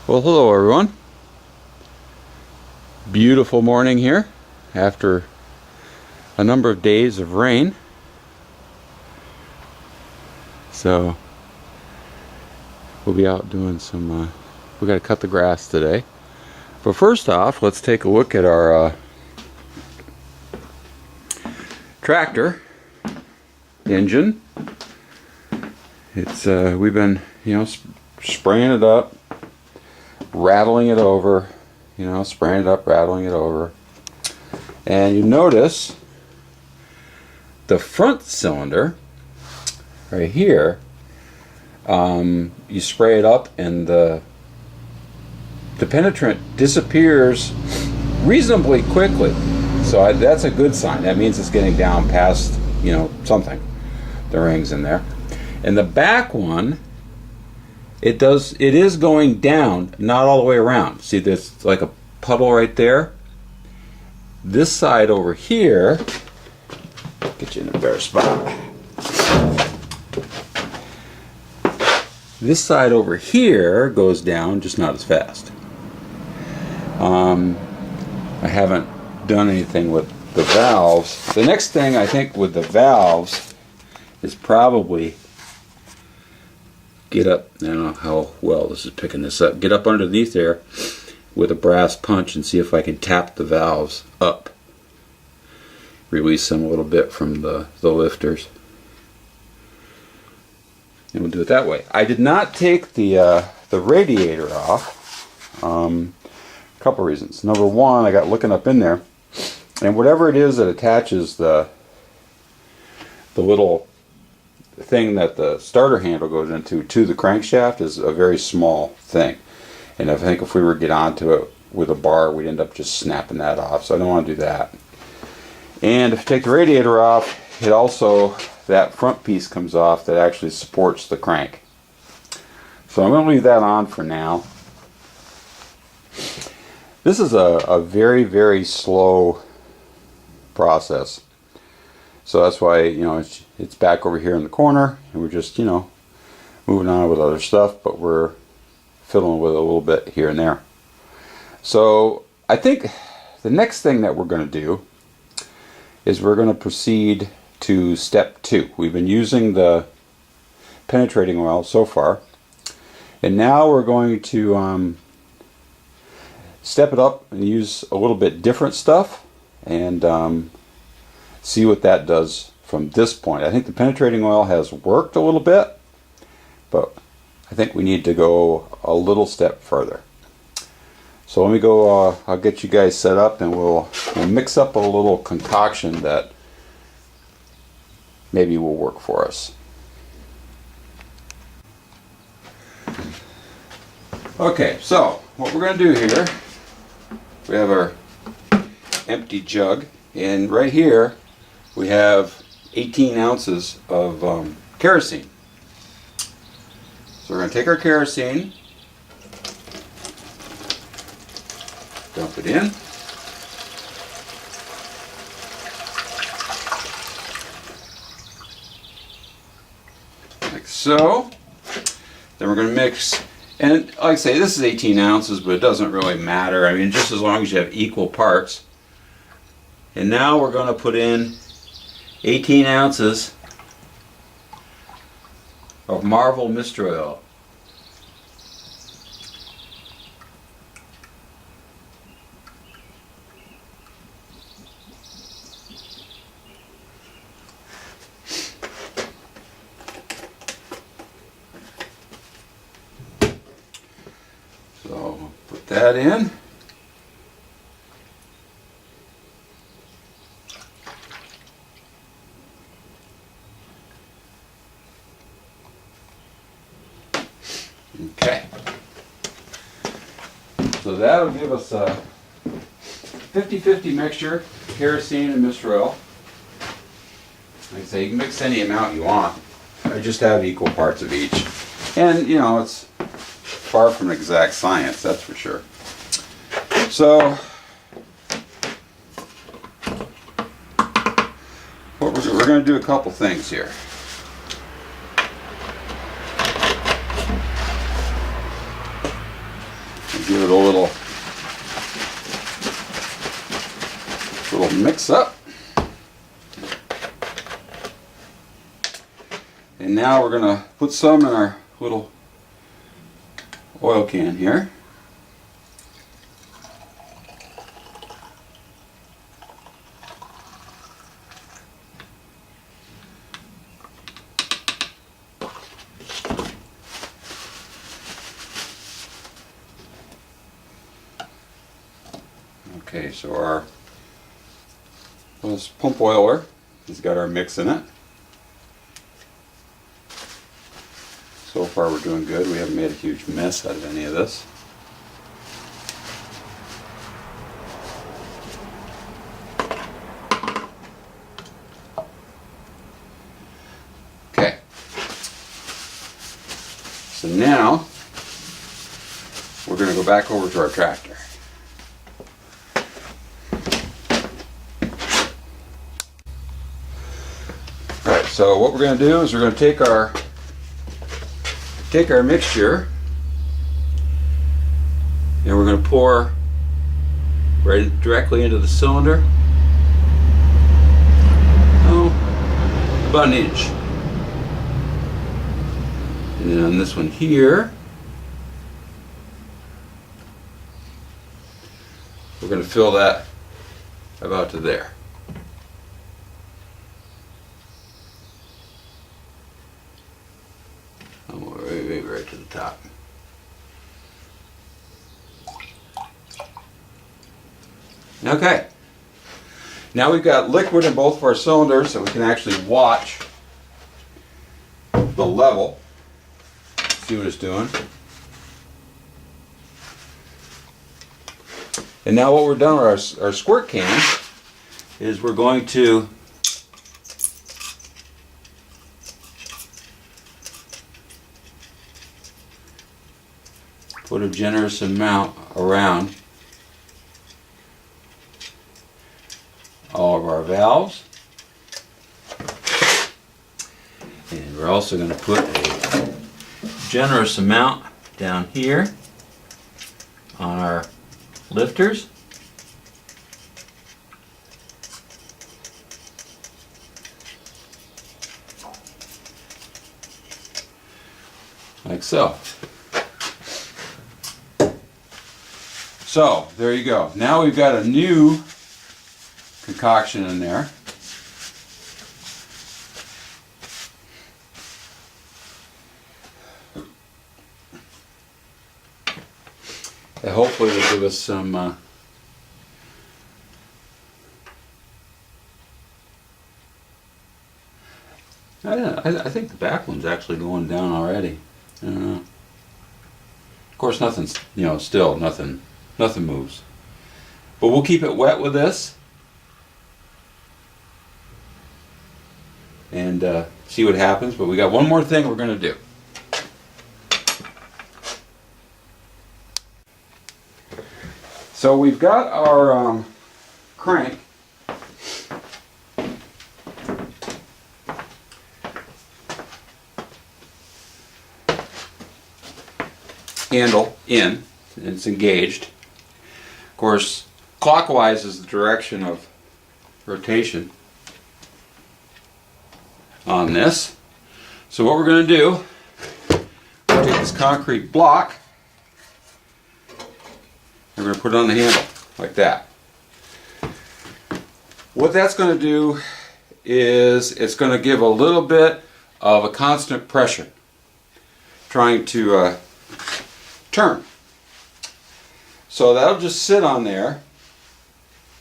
Well, hello everyone. Beautiful morning here after a number of days of rain. So we'll be out doing some, we got to cut the grass today. But first off, let's take a look at our tractor engine. It's we've been, spraying it up, rattling it over, spraying it up, rattling it over. And you notice the front cylinder right here, you spray it up and the penetrant disappears reasonably quickly. So that's a good sign. That means it's getting down past, something. The rings in there. And the back one, it is going down, not all the way around. See, there's like a puddle right there. This side over here, get you in a better spot. This side over here goes down, just not as fast. I haven't done anything with the valves. The next thing I think with the valves is probably get up, I don't know how well this is picking this up, get up underneath there with a brass punch and see if I can tap the valves up. Release them a little bit from the lifters. And we'll do it that way. I did not take the radiator off. A couple reasons. Number one, I got looking up in there, and whatever it is that attaches the little thing that the starter handle goes into to the crankshaft is a very small thing, and I think if we were to get onto it with a bar, we'd end up just snapping that off, so I don't want to do that. And if you take the radiator off, it also, that front piece comes off that actually supports the crank. So I'm going to leave that on for now. This is a very, very slow process. So that's why, it's back over here in the corner, and we're just, moving on with other stuff, but we're fiddling with it a little bit here and there. So I think the next thing that we're going to do is we're going to proceed to step 2. We've been using the penetrating oil so far, and now we're going to step it up and use a little bit different stuff and see what that does from this point. I think the penetrating oil has worked a little bit, but I think we need to go a little step further. So let me go, I'll get you guys set up, and we'll mix up a little concoction that maybe will work for us. Okay, so what we're going to do here, we have our empty jug, and right here we have 18 ounces of kerosene. So we're going to take our kerosene, dump it in, like so. Then we're going to mix, and like I say, this is 18 ounces, but it doesn't really matter. I mean, just as long as you have equal parts. And now we're going to put in 18 ounces of Marvel Mystery Oil. So put that in. Okay, so that'll give us a 50-50 mixture, kerosene and Mystery Oil. Like I say, you can mix any amount you want. I just have equal parts of each. And, it's far from exact science, that's for sure. So, what we're going to do a couple things here. Give it a little mix up. And now we're going to put some in our little oil can here. Okay, so our this pump oiler has got our mix in it. So far we're doing good. We haven't made a huge mess out of any of this. Okay. So now we're going to go back over to our tractor. Alright, so what we're going to do is we're going to take our mixture and we're going to pour right directly into the cylinder. Oh, about an inch. And then on this one here, we're going to fill that about to there. Right to the top. Okay. Now we've got liquid in both of our cylinders, so we can actually watch the level, see what it's doing. And now what we're done with our squirt can is we're going to put a generous amount around all of our valves. And we're also going to put a generous amount down here on our lifters. Like so. So, there you go. Now we've got a new concoction in there. And hopefully it'll give us some I think the back one's actually going down already. I don't know. Of course nothing's, still nothing moves. But we'll keep it wet with this and see what happens. But we got one more thing we're going to do. So we've got our crank handle in, and it's engaged. Of course, clockwise is the direction of rotation on this. So what we're going to do, we'll take this concrete block and we're going to put it on the handle like that. What that's going to do is it's going to give a little bit of a constant pressure trying to turn. So that'll just sit on there,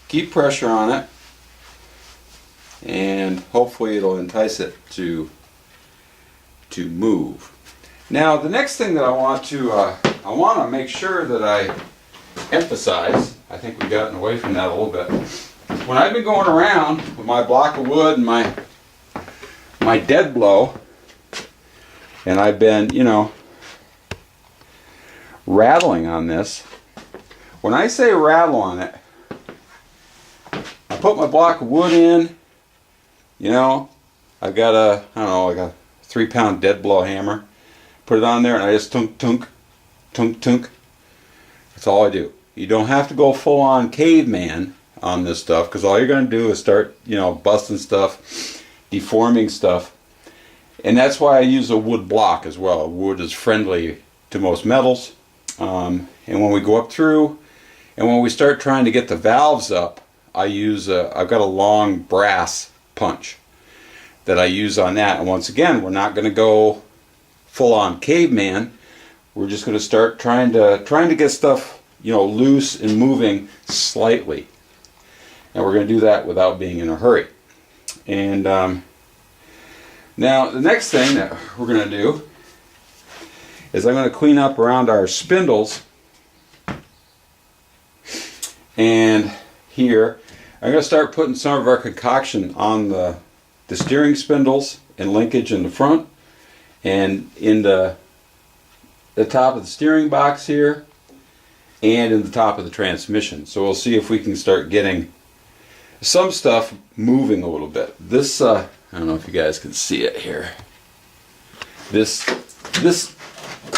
keep pressure on it, and hopefully it'll entice it to move. Now the next thing that I want to make sure that I emphasize, I think we've gotten away from that a little bit. When I've been going around with my block of wood and my dead blow, and I've been, rattling on this. When I say rattle on it, I put my block of wood in, I've got like a 3-pound dead blow hammer, put it on there and I just tunk, tunk, tunk, tunk, That's all I do. You don't have to go full on caveman on this stuff, because all you're going to do is start, you know, busting stuff, deforming stuff. And that's why I use a wood block as well. Wood is friendly to most metals. And when we go up through, and when we start trying to get the valves up, I've got a long brass punch that I use on that. And once again, we're not going to go full on caveman. We're just going to start trying to get stuff, you know, loose and moving slightly. And we're going to do that without being in a hurry. And now the next thing that we're going to do is I'm going to clean up around our spindles. And here I'm going to start putting some of our concoction on the steering spindles and linkage in the front and in the top of the steering box here and in the top of the transmission. So we'll see if we can start getting some stuff moving a little bit. This I don't know if you guys can see it here. This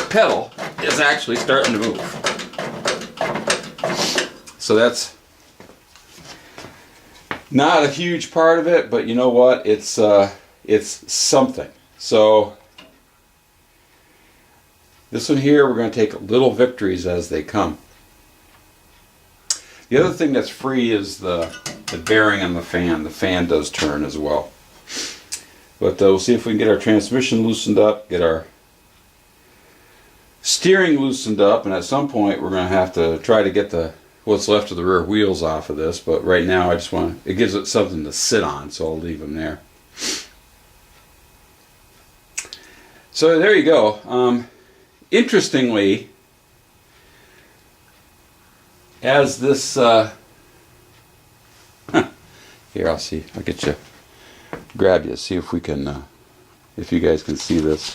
pedal is actually starting to move. So that's not a huge part of it, but you know what? It's something. So this one here, we're going to take little victories as they come. The other thing that's free is the bearing on the fan. The fan does turn as well. But we'll see if we can get our transmission loosened up, get our steering loosened up, and at some point we're going to have to try to get what's left of the rear wheels off of this. But right now I just want it gives it something to sit on, so I'll leave them there. So there you go. Interestingly, as this here, I'll get you, grab you, see if we can if you guys can see this.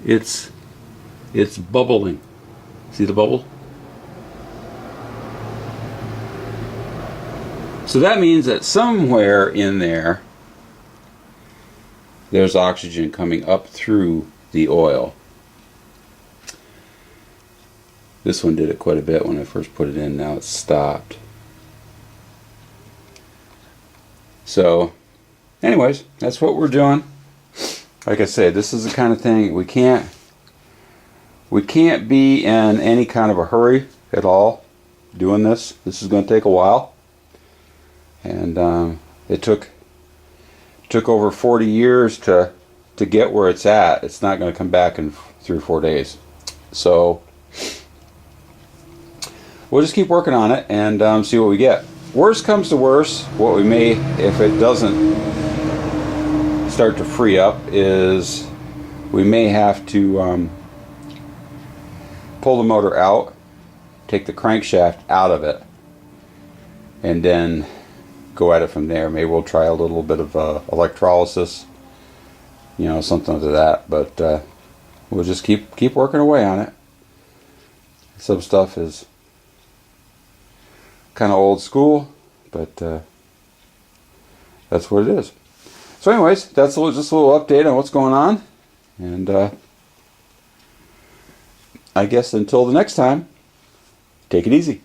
It's bubbling. See the bubble? So that means that somewhere in there's oxygen coming up through the oil. This one did it quite a bit when I first put it in. Now it's stopped. So anyways, that's what we're doing. Like I said, this is the kind of thing we can't be in any kind of a hurry at all doing this. This is going to take a while. And it took over 40 years to get where it's at. It's not going to come back in 3 or 4 days. So we'll just keep working on it and see what we get. Worst comes to worst, what we may, if it doesn't start to free up, is we may have to pull the motor out, take the crankshaft out of it, and then go at it from there. Maybe we'll try a little bit of electrolysis, you know, something like that. But we'll just keep working away on it. Some stuff is kind of old school, but that's what it is. So anyways, that's just a little update on what's going on. And I guess until the next time, take it easy.